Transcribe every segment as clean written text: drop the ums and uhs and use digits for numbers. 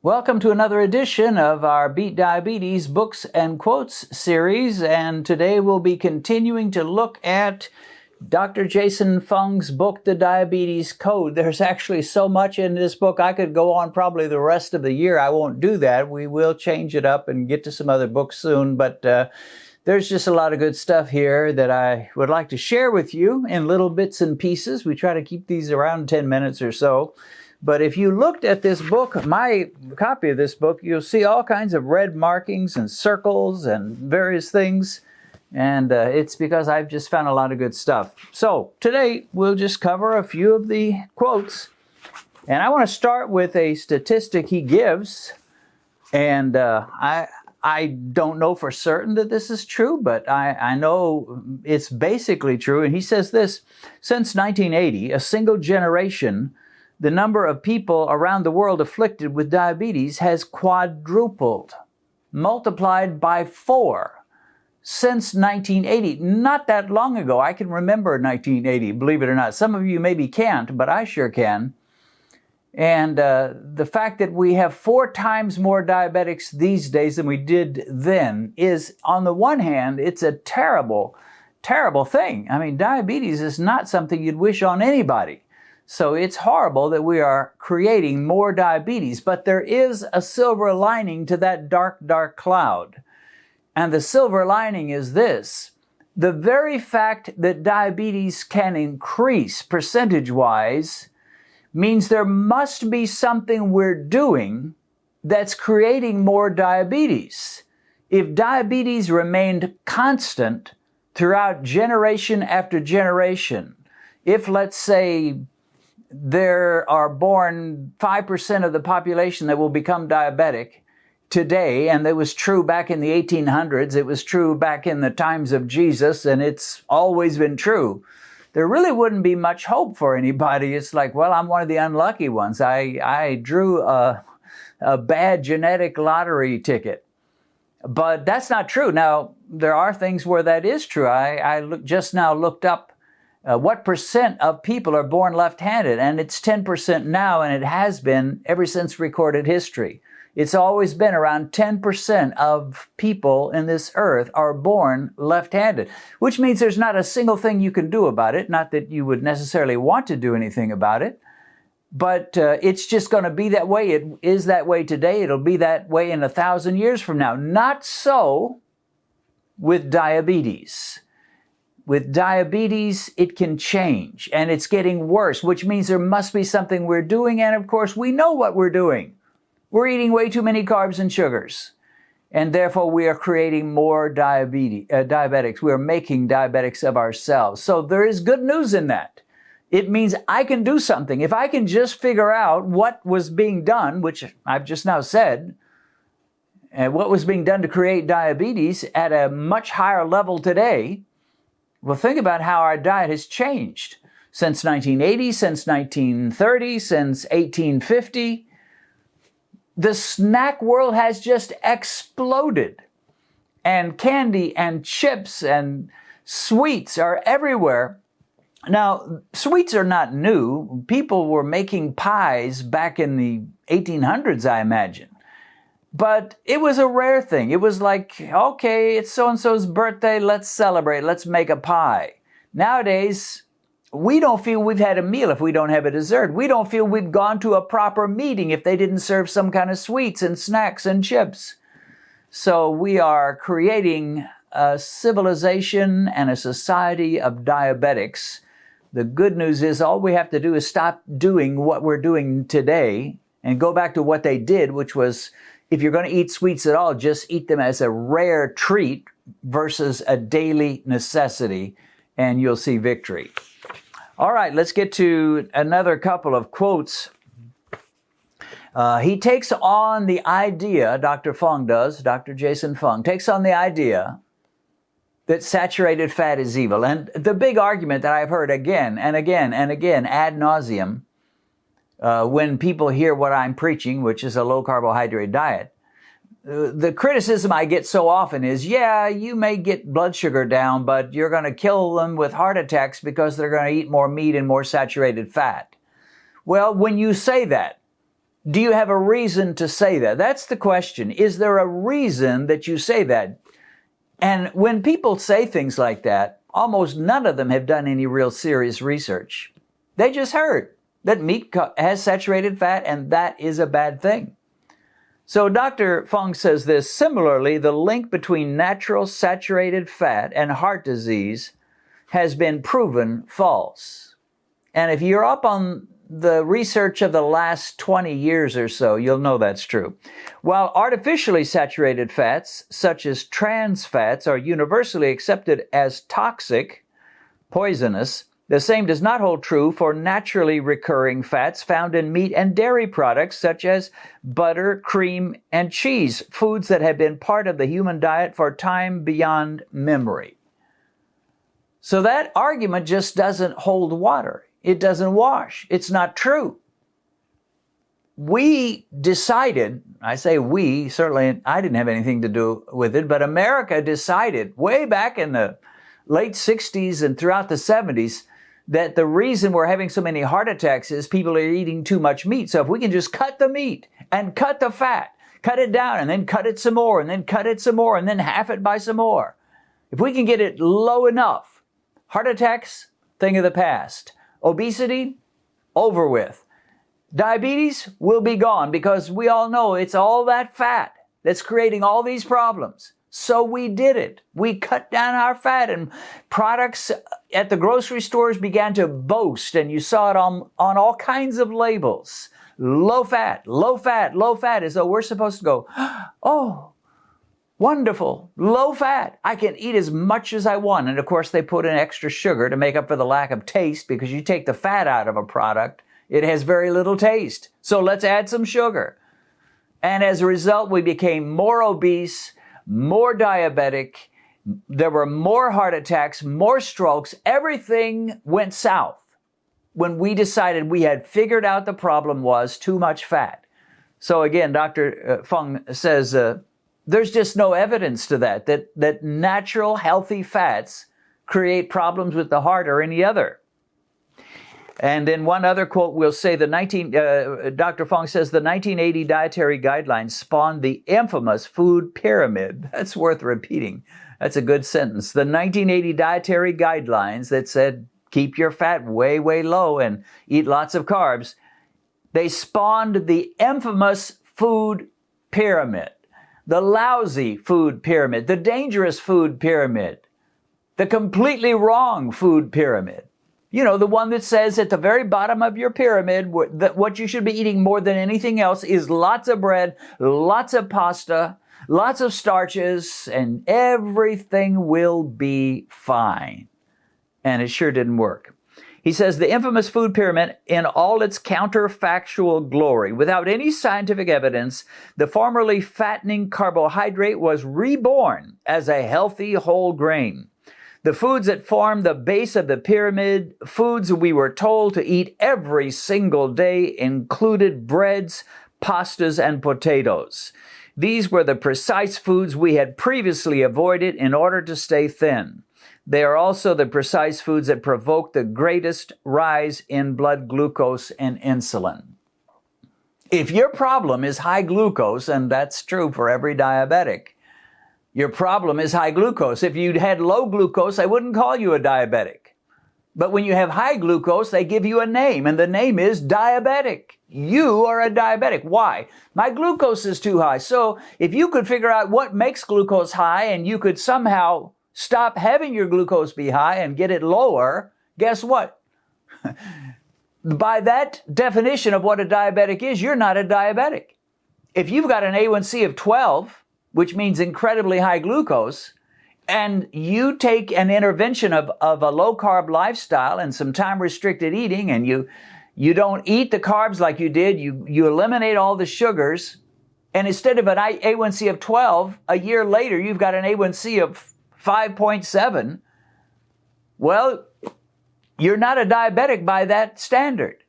Welcome to another edition of our Beat Diabetes Books and Quotes series, and today we'll be continuing to look at Dr. Jason Fung's book, The Diabetes Code. There's actually so much in this book, I could go on probably the rest of the year. I won't do that. We will change it up and get to some other books soon, but there's just a lot of good stuff here that I would like to share with you in little bits and pieces. We try to keep these around 10 minutes or so. But if you looked at this book, my copy of this book, you'll see all kinds of red markings and circles and various things. And it's because I've just found a lot of good stuff. So today we'll just cover a few of the quotes. And I want to start with a statistic he gives. And I don't know for certain that this is true, but I know it's basically true. And he says this: since 1980, a single generation, the number of people around the world afflicted with diabetes has quadrupled, multiplied by 4 since 1980. Not that long ago. I can remember 1980, believe it or not. Some of you maybe can't, but I sure can. And the fact that we have 4 times more diabetics these days than we did then is, on the one hand, it's a terrible, terrible thing. I mean, diabetes is not something you'd wish on anybody. So it's horrible that we are creating more diabetes, but there is a silver lining to that dark, dark cloud. And the silver lining is this: the very fact that diabetes can increase percentage-wise means there must be something we're doing that's creating more diabetes. If diabetes remained constant throughout generation after generation, if, let's say, there are born 5% of the population that will become diabetic today, and that was true back in the 1800s, it was true back in the times of Jesus, and it's always been true, there really wouldn't be much hope for anybody. It's like, well, I'm one of the unlucky ones. I drew a bad genetic lottery ticket. But that's not true. Now, there are things where that is true. I just now looked up what percent of people are born left-handed, and it's 10% now, and it has been ever since recorded history. It's always been around 10% of people in this earth are born left-handed, which means there's not a single thing you can do about it. Not that you would necessarily want to do anything about it, but it's just going to be that way. It is that way today. It'll be that way in 1,000 years from now. Not so with diabetes. With diabetes, it can change, and it's getting worse, which means there must be something we're doing, and of course, we know what we're doing. We're eating way too many carbs and sugars, and therefore we are creating more diabetics. We are making diabetics of ourselves. So there is good news in that. It means I can do something. If I can just figure out what was being done, which I've just now said, and what was being done to create diabetes at a much higher level today, well, think about how our diet has changed since 1980, since 1930, since 1850. The snack world has just exploded. And candy and chips and sweets are everywhere. Now, sweets are not new. People were making pies back in the 1800s, I imagine. But it was a rare thing. It was like, okay, it's so-and-so's birthday, let's celebrate, let's make a pie. Nowadays, we don't feel we've had a meal if we don't have a dessert. We don't feel we've gone to a proper meeting if they didn't serve some kind of sweets and snacks and chips. So we are creating a civilization and a society of diabetics. The good news is all we have to do is stop doing what we're doing today and go back to what they did, which was, if you're going to eat sweets at all, just eat them as a rare treat versus a daily necessity, and you'll see victory. All right, let's get to another couple of quotes. He takes on the idea, Dr. Fung does, Dr. Jason Fung, takes on the idea that saturated fat is evil. And the big argument that I've heard again and again and again ad nauseum, when people hear what I'm preaching, which is a low-carbohydrate diet, the criticism I get so often is, yeah, you may get blood sugar down, but you're going to kill them with heart attacks because they're going to eat more meat and more saturated fat. Well, when you say that, Do you have a reason to say that? That's the question. Is there a reason that you say that? And when people say things like that, almost none of them have done any real serious research. They just heard that meat has saturated fat, and that is a bad thing. So Dr. Fung says this: similarly, the link between natural saturated fat and heart disease has been proven false. And if you're up on the research of the last 20 years or so, you'll know that's true. While artificially saturated fats, such as trans fats, are universally accepted as toxic, poisonous, the same does not hold true for naturally recurring fats found in meat and dairy products such as butter, cream, and cheese, foods that have been part of the human diet for time beyond memory. So that argument just doesn't hold water. It doesn't wash. It's not true. We decided, I say we, certainly I didn't have anything to do with it, but America decided way back in the late 60s and throughout the 70s that the reason we're having so many heart attacks is people are eating too much meat. So if we can just cut the meat and cut the fat, cut it down and then cut it some more and then cut it some more and then half it by some more. If we can get it low enough, heart attacks, thing of the past. Obesity, over with. Diabetes will be gone because we all know it's all that fat that's creating all these problems. So we did it. We cut down our fat, and products at the grocery stores began to boast, and you saw it on all kinds of labels. Low fat, low fat, low fat, as though we're supposed to go, oh, wonderful, low fat. I can eat as much as I want. And of course, they put in extra sugar to make up for the lack of taste, because you take the fat out of a product, it has very little taste. So let's add some sugar. And as a result, we became more obese, more diabetic. There were more heart attacks, more strokes. Everything went south when we decided we had figured out the problem was too much fat. So again, Dr. Fung says, there's just no evidence to that natural healthy fats create problems with the heart or any other. And then one other quote we'll say, Dr. Fung says the 1980 dietary guidelines spawned the infamous food pyramid. That's worth repeating. That's a good sentence. The 1980 dietary guidelines that said keep your fat way, way low and eat lots of carbs, they spawned the infamous food pyramid, the lousy food pyramid, the dangerous food pyramid, the completely wrong food pyramid. You know, the one that says at the very bottom of your pyramid that what you should be eating more than anything else is lots of bread, lots of pasta, lots of starches, and everything will be fine. And it sure didn't work. He says the infamous food pyramid in all its counterfactual glory, without any scientific evidence, the formerly fattening carbohydrate was reborn as a healthy whole grain. The foods that form the base of the pyramid, foods we were told to eat every single day, included breads, pastas, and potatoes. These were the precise foods we had previously avoided in order to stay thin. They are also the precise foods that provoke the greatest rise in blood glucose and insulin. If your problem is high glucose, and that's true for every diabetic, your problem is high glucose. If you'd had low glucose, I wouldn't call you a diabetic. But when you have high glucose, they give you a name, and the name is diabetic. You are a diabetic. Why? My glucose is too high. So if you could figure out what makes glucose high, and you could somehow stop having your glucose be high and get it lower, guess what? By that definition of what a diabetic is, you're not a diabetic. If you've got an A1C of 12, which means incredibly high glucose, and you take an intervention of a low-carb lifestyle and some time-restricted eating, and you don't eat the carbs like you did, you eliminate all the sugars, and instead of an A1C of 12, a year later you've got an A1C of 5.7, well, you're not a diabetic by that standard.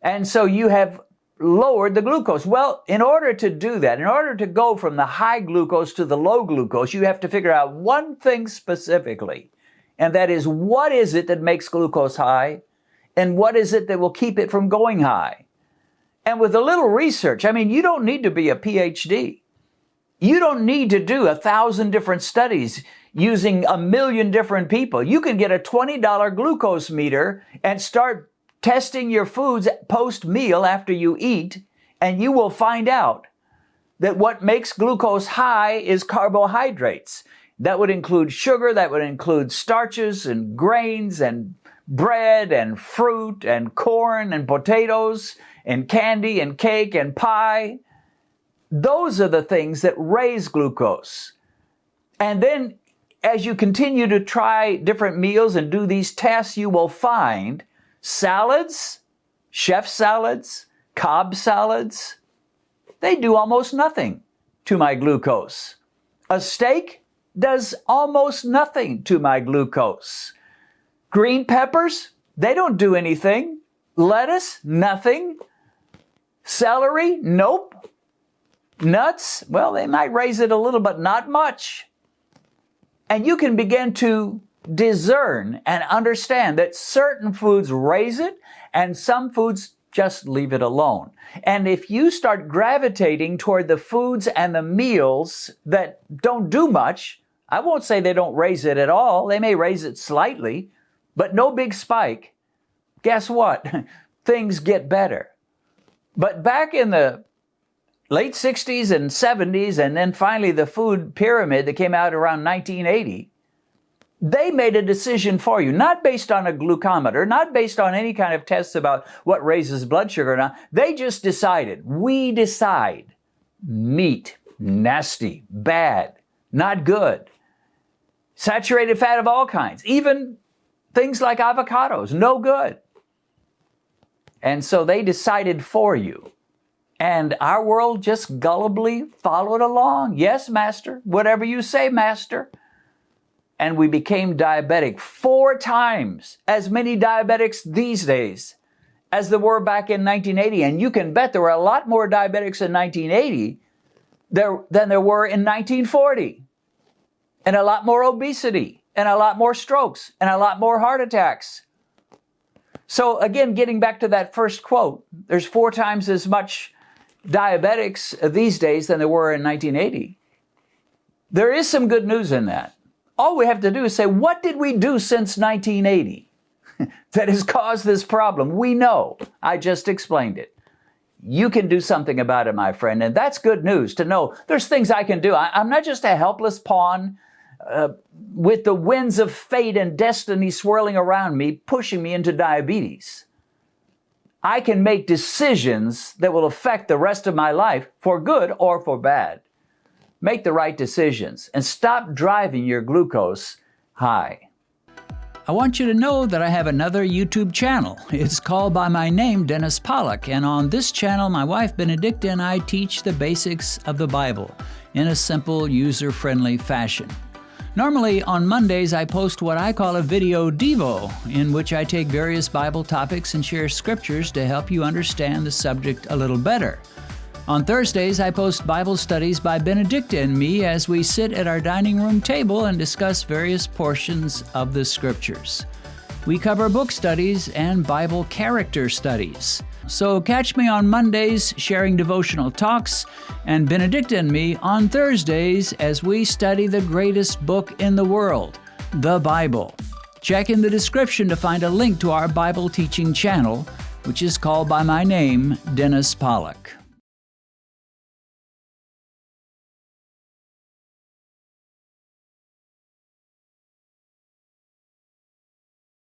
And so you have lowered the glucose. Well, in order to do that, in order to go from the high glucose to the low glucose, you have to figure out one thing specifically, and that is, what is it that makes glucose high, and what is it that will keep it from going high? And with a little research, I mean, you don't need to be a PhD. You don't need to do 1,000 different studies using 1,000,000 different people. You can get a $20 glucose meter and start testing your foods post-meal after you eat, and you will find out that what makes glucose high is carbohydrates. That would include sugar, that would include starches and grains and bread and fruit and corn and potatoes and candy and cake and pie. Those are the things that raise glucose. And then as you continue to try different meals and do these tests, you will find salads, chef salads, Cobb salads, they do almost nothing to my glucose. A steak does almost nothing to my glucose. Green peppers, they don't do anything. Lettuce, nothing. Celery, nope. Nuts, well, they might raise it a little, but not much. And you can begin to discern and understand that certain foods raise it and some foods just leave it alone. And if you start gravitating toward the foods and the meals that don't do much, I won't say they don't raise it at all. They may raise it slightly, but no big spike. Guess what? Things get better. But back in the late 60s and 70s, and then finally the food pyramid that came out around 1980, they made a decision for you, not based on a glucometer, not based on any kind of tests about what raises blood sugar or not. They just decided, we decide, meat, nasty, bad, not good. Saturated fat of all kinds, even things like avocados, no good. And so they decided for you. And our world just gullibly followed along. Yes, Master. Whatever you say, Master. And we became diabetic. 4 times as many diabetics these days as there were back in 1980. And you can bet there were a lot more diabetics in 1980 than there were in 1940. And a lot more obesity, and a lot more strokes, and a lot more heart attacks. So again, getting back to that first quote, there's 4 times as much diabetics these days than there were in 1980. There is some good news in that. All we have to do is say, what did we do since 1980 that has caused this problem? We know. I just explained it. You can do something about it, my friend, and that's good news to know there's things I can do. I'm not just a helpless pawn with the winds of fate and destiny swirling around me, pushing me into diabetes. I can make decisions that will affect the rest of my life for good or for bad. Make the right decisions and stop driving your glucose high. I want you to know that I have another YouTube channel. It's called by my name, Dennis Pollock, and on this channel, my wife Benedicta and I teach the basics of the Bible in a simple, user-friendly fashion. Normally, on Mondays, I post what I call a video devo, in which I take various Bible topics and share scriptures to help you understand the subject a little better. On Thursdays, I post Bible studies by Benedicta and me as we sit at our dining room table and discuss various portions of the scriptures. We cover book studies and Bible character studies. So catch me on Mondays sharing devotional talks, and Benedicta and me on Thursdays as we study the greatest book in the world, the Bible. Check in the description to find a link to our Bible teaching channel, which is called by my name, Dennis Pollock.